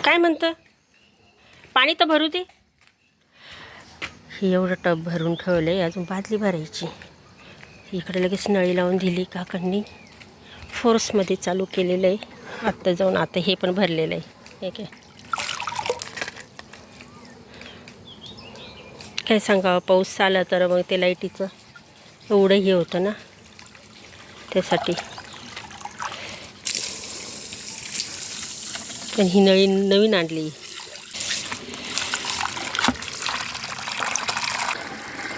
काय म्हणतं? पाणी तर भरू दे. हे एवढं टब भरून ठेवलं आहे, अजून बादली भरायची. इकडे लगेच नळी लावून दिली काकांनी. फोर्समध्ये चालू केलेलं आहे. आत्ता जाऊन आता हे पण भरलेलं आहे. हे काय सांगावं, पाऊस आला तर मग ते लाईटीचं एवढं हे होतं ना, त्यासाठी. पण ही नळी नवीन आणली.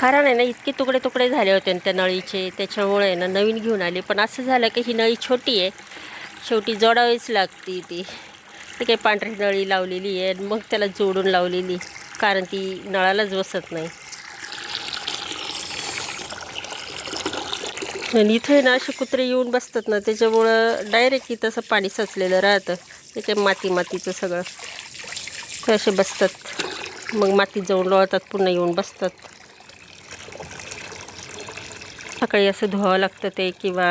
कारण आहे ना, इतके तुकडे तुकडे झाले होते त्या नळीचे, त्याच्यामुळे आहे ना नवीन घेऊन आली. पण असं झालं की ही नळी छोटी आहे, शेवटी जोडावीच लागते. ती काही पांढरी नळी लावलेली आहे, मग त्याला जोडून लावलेली, कारण ती नळालाच बसत नाही. आणि इथे ना असे कुत्रे येऊन बसतात ना, त्याच्यामुळं डायरेक्ट इथं असं पाणी साचलेलं राहतं. ते काही मातीचं सगळं ते असे बसतात. मग मातीत जाऊन लोळतात, पुन्हा येऊन बसतात. सकाळी असं धुवावं लागतं ते, किंवा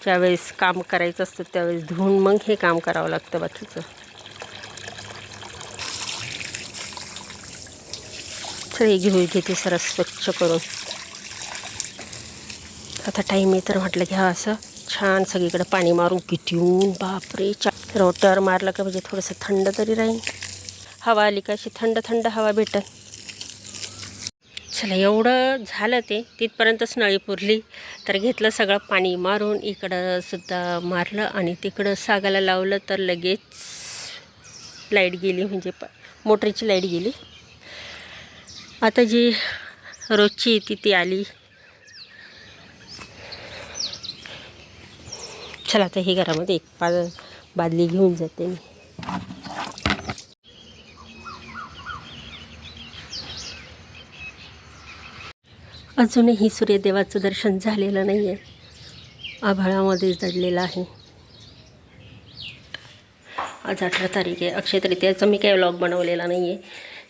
ज्यावेळेस काम करायचं असतं त्यावेळेस धुवून मग हे काम करावं लागतं बाकीचं. सगळे घेते सरस स्वच्छ करून. आता टाईम आहे तर म्हटलं की असं छान सगळीकडे पाणी मारून किती ऊन, बापरे. रोट्यावर मारलं का म्हणजे थोडंसं थंड तरी राहील. हवा आली का अशी थंड थंड हवा भेटल. चला, एवढं झालं ते तिथपर्यंतच नळी पुरली. तर घेतलं सगळं पाणी मारून, इकडं सुद्धा मारलं आणि तिकडं सागाला लावलं. तर लगेच लाईट गेली, म्हणजे मोटरीची लाईट गेली. आता जी रोजची ती आली. चला, आता ही घरामध्ये एक बादली घेऊन जाते मी. अजूनही सूर्यदेवाचं दर्शन झालेलं नाही आहे, आभाळामध्ये दडलेलं आहे. आज 18 तारीख आहे, अक्षय तृतीयाचा मी काही व्लॉग बनवलेला नाही आहे,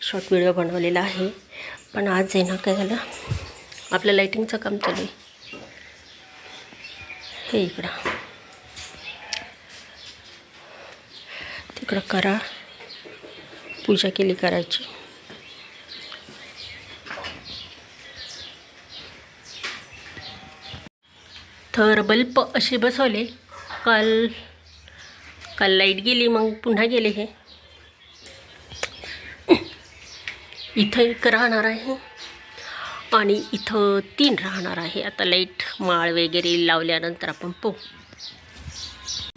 शॉर्ट व्हिडिओ बनवलेला आहे. पण आज आहे ना, काय झालं, आपलं लाईटिंगचं काम चालू आहे. हे तिकडं करा, पूजा केली करायची. तर बल्ब असे बसवले. काल लाईट गेली, मग पुन्हा गेले. हे इथं एक राहणार आहे आणि इथं 3 राहणार आहे. आता लाईट माळ वगैरे लावल्यानंतर आपण पाहू.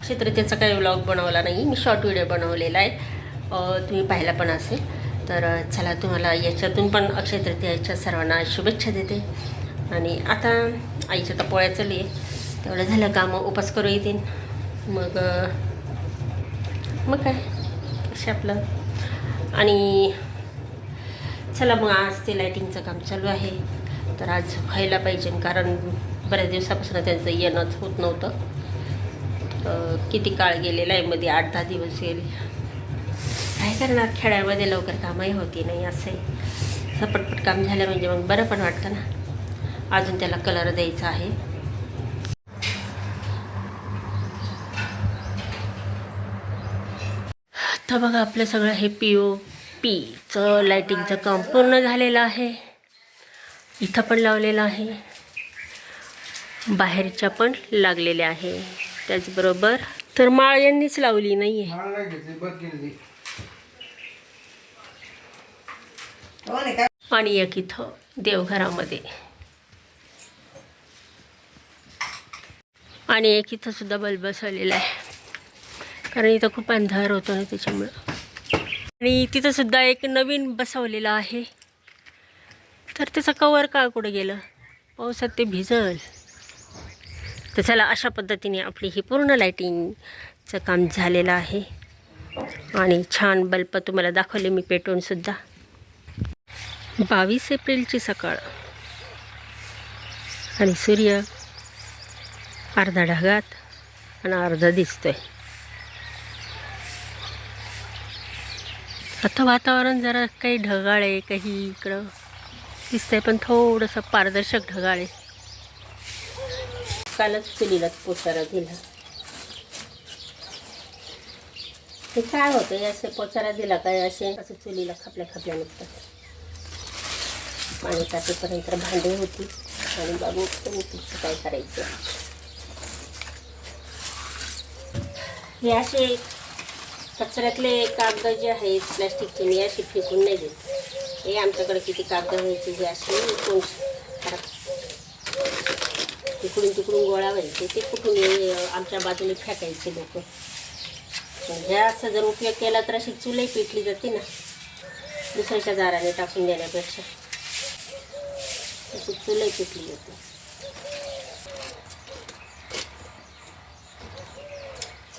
तृतीयाचा काही व्लॉग बनवला नाही, मी शॉर्ट व्हिडिओ बनवलेला आहे, तुम्ही पाहिला पण असेल. तर चला, तुम्हाला याच्यातून पण अक्षय तृतीयाच्या सर्वांना शुभेच्छा देते. आणि आता आईच्या तर पोळ्या चालली आहे, तेवढं झालं कामं उपास करू येतील. मग काय असे आपलं. आणि चला मग, आज ते लाईटिंगचं काम चालू आहे, तर आज व्हायला पाहिजे, कारण बऱ्याच दिवसापासून त्यांचं येणंच होत नव्हतं. किती काळ गेलेला आहे, मध्ये 8-10 दिवस गेले. काय करणार, खेड्यामध्ये लवकर कामही होती नाही. असं आहे, झपटपट काम झालं म्हणजे मग बरं पण वाटतं ना. अजून त्याला कलर द्यायचा आहे. तर बघा, आपलं सगळं हे POPचं लाईटिंगचं काम पूर्ण झालेलं आहे. इथं पण लावलेलं आहे, बाहेरच्या पण लागलेल्या आहे. त्याचबरोबर तर माळ यांनीच लावली नाही आहे. आणि एक इथं देवघरामध्ये, आणि एक इथं सुद्धा बल्ब बसवलेला आहे, कारण इथं खूप अंधार होतो ना, त्याच्यामुळं. आणि तिथं सुद्धा एक नवीन बसवलेला आहे. तर त्याचं कवर का कुठं गेलं, पावसात ते भिजल. तर चला, अशा पद्धतीने आपली ही पूर्ण लाईटिंगचं काम झालेलं आहे. आणि छान बल्ब तुम्हाला दाखवले मी पेटवून सुद्धा. 22 एप्रिलची सकाळ, आणि सूर्य अर्धा ढगात आणि अर्धा दिसतोय. आता वातावरण जरा काही ढगाळ आहे, काही इकडं दिसतंय, पण थोडंसं पारदर्शक ढगाळ आहे. कालच चुलीला पोचारा दिला. ते काय होतं असे पोचारा दिला काय असे असं चुलीला खपल्या खपल्या निघतात. पाणी टाकेपर्यंत भांडे होती आणि बाबू तिचं काय करायचं. हे असे कचऱ्यातले कागद जे आहेत प्लॅस्टिकचे मी अशी फेकून नाही देत. हे आमच्याकडे किती कागद व्हायचे जे असे तिकडून तिकडून गोळा व्हायचे ते कुठून आमच्या बाजूने फेकायचे लोक. हे असं जर उपयोग केला तर अशी चुलही पेटली जाते ना, दुसऱ्याच्या दाराने टाकून देण्यापेक्षा अशी चुलही पेटली जाते.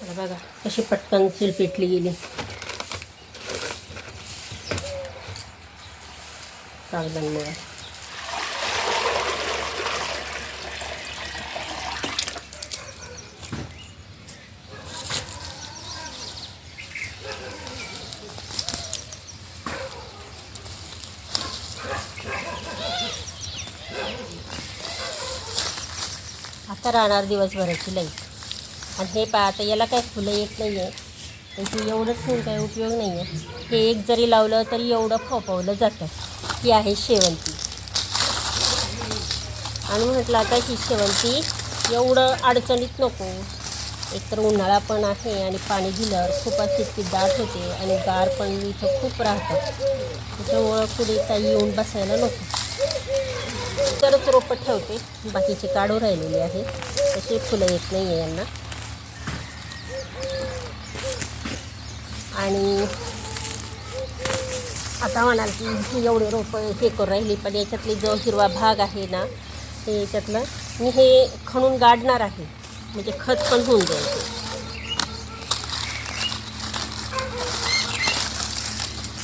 चला बघा कशी पटकन चूल पेटली गेली कागदांमुळे. आता राहणार दिवसभराची लाईट. आणि हे पहा आता याला काही फुलं येत नाही आहे, त्याची एवढंच होऊन काही उपयोग नाही आहे. हे एक जरी लावलं तरी एवढं फोफवलं जातं. ही आहे शेवंती. आणि म्हटलं आता ही शेवंती एवढं अडचणीत नको. एकतर उन्हाळा पण आहे आणि पाणी दिल्यावर खूप अशी ती दाट होते आणि गार पण इथं खूप राहतात. त्याच्यामुळं कुणी काही येऊन बसायला नको. तरच रोपं ठेवते, बाकीचे काढू राहिलेले आहे. तसे फुलं येत नाही आहे यांना. आणि आता म्हणाल की एवढे रोपं हे करून राहिली, पण याच्यातली जो हिरवा भाग आहे ना ते याच्यातलं मी हे खणून गाडणार आहे, म्हणजे खत पण होऊन जाईल.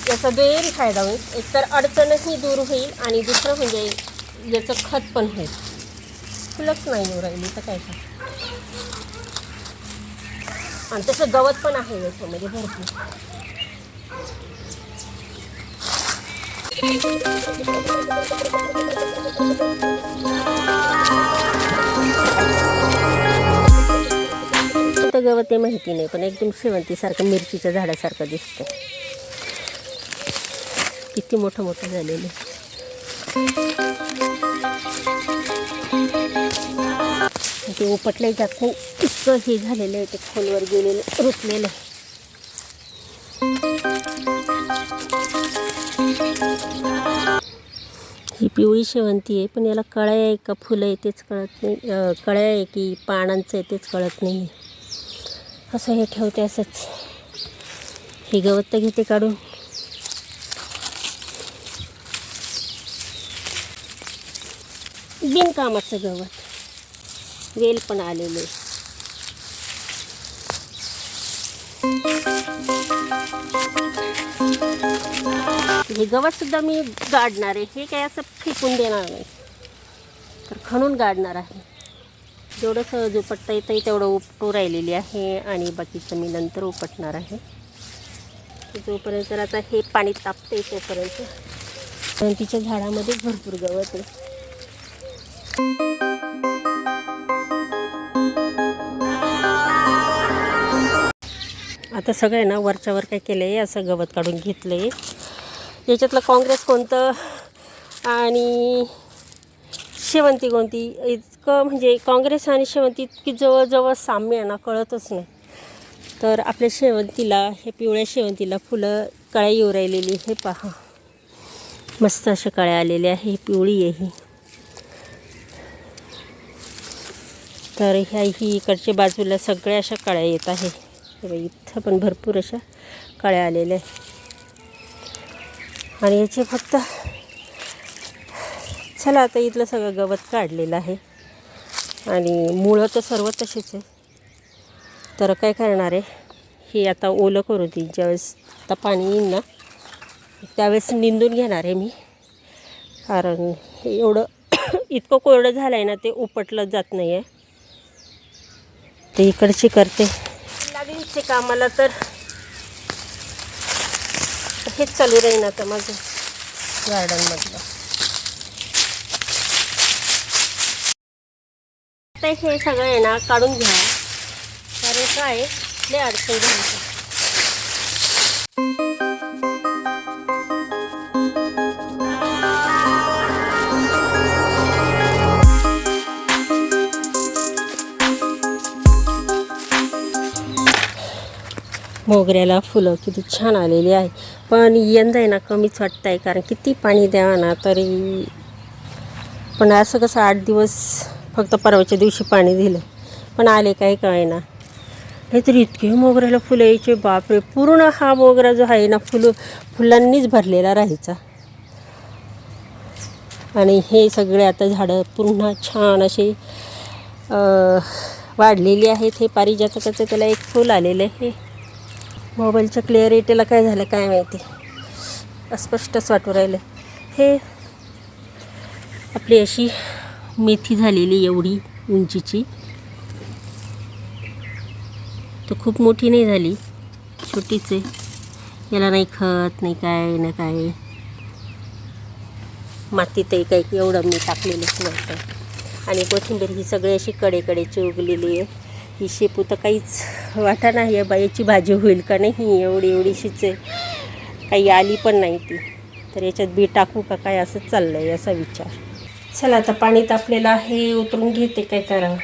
याचा दुहेरी फायदा होईल. एकतर अडचणही दूर होईल आणि दुसरं म्हणजे याचं खत पण होईल. फुलंच नाही येऊ राहिली तर काय का. आणि तसं गवत पण आहे याच्यामध्ये भरपूर. तर गवत ते माहिती नाही, पण एकदम शेवंतीसारखं मिरचीच्या झाडासारखं दिसतं. किती मोठं मोठं झालेलं. ते उपटले जात नाही इतकं हे झालेलं आहे. ते खोलवर गेलेलं रुतलेलं. ही पिवळी शेवंती आहे, पण याला कळ्या आहे का फुलं आहे तेच कळत नाही. कळ्या आहे की पानांचं आहे तेच कळत नाही. असं हे ठेवते असंच. हे गवत तर घेते काढून. बिनकामाचं गवत. वेल पण आलेले. हे गवत सुद्धा मी गाडणार आहे. हे काय असं फेकून देणार नाही, तर खणून गाडणार आहे. जेवढं सहज उपटता येतं तेवढं उपटू राहिलेली आहे आणि बाकीचं मी नंतर उपटणार आहे. जोपर्यंत आता हे पाणी तापते तोपर्यंत. शेवंतीच्या झाडामध्ये भरपूर गवत आहे. आता सगळं ना वरच्यावर काय केलं आहे, असं गवत काढून घेतलं आहे. याच्यातलं काँग्रेस कोणतं आणि शेवंती कोणती, इतकं म्हणजे काँग्रेस आणि शेवंती इतकी जवळजवळ साम्य आहे ना, कळतच नाही. तर आपल्या शेवंतीला, हे पिवळ्या शेवंतीला फुलं कळ्या येऊ राहिलेली. हे पहा मस्त अशा कळ्या आलेल्या आहे. पिवळी आहे ही. तर ह्या ही इकडच्या बाजूला सगळ्या अशा कळ्या येत आहे. इथं पण भरपूर अशा कळ्या आलेल्या आहे. आणि याचे फक्त चला आता इथलं सगळं गवत काढलेलं आहे आणि मुळं तर सर्व तसेच आहे. तर काय करणार आहे, हे आता ओलं करू दे. ज्यावेळेस आता पाणी येईल ना त्यावेळेस निंदून घेणार आहे मी. कारण हे एवढं इतकं कोरडं झालं आहे ना, ते उपटलं जात नाही आहे. ते इकडची करते लागलीचे कामाला. तर हेच चालू राहीन आता माझं गार्डनमधलं. आता हे सगळं आहे ना काढून घ्या, कारण काय लय अडचण झाली. मोगऱ्याला फुलं किती छान आलेली आहे. पण यंदा आहे ना कमीच वाटत आहे, कारण किती पाणी द्यावं ना तरी. पण असं कसं 8 दिवस फक्त परवाच्या दिवशी पाणी दिलं पण आले काही कळेना. नाहीतरी इतके मोगऱ्याला फुलं यायचे बापरे. पूर्ण हा मोगरा जो आहे ना फुलांनीच भरलेला राहायचा. आणि हे सगळे आता झाडं पुन्हा छान असे वाढलेली आहेत. हे पारिजातकाचं त्याला एक फूल आलेलं आहे. मोबाईलच्या क्लिअरिटीला काय झालं काय माहिती, अस्पष्टच वाटू राहिलं. हे आपली अशी मेथी झालेली एवढी उंचीची, तर खूप मोठी नाही झाली, छोटीच आहे. याला नाही खत नाही काय ना काय, मातीतही काही एवढं मी टाकलेलंच नव्हतं. आणि कोथिंबीर ही सगळी अशी कडेकडेची उगलेली आहे. ही शेपू तर काहीच वाटा नाही या बाईची भाजी होईल का नाही, एवढी एवढीशीच आहे, काही आली पण नाही ती. तर याच्यात बी टाकू का काय असं चाललं आहे असा विचार. चला आता पाणी तापलेलं आहे, उतरून घेते, काय करावं.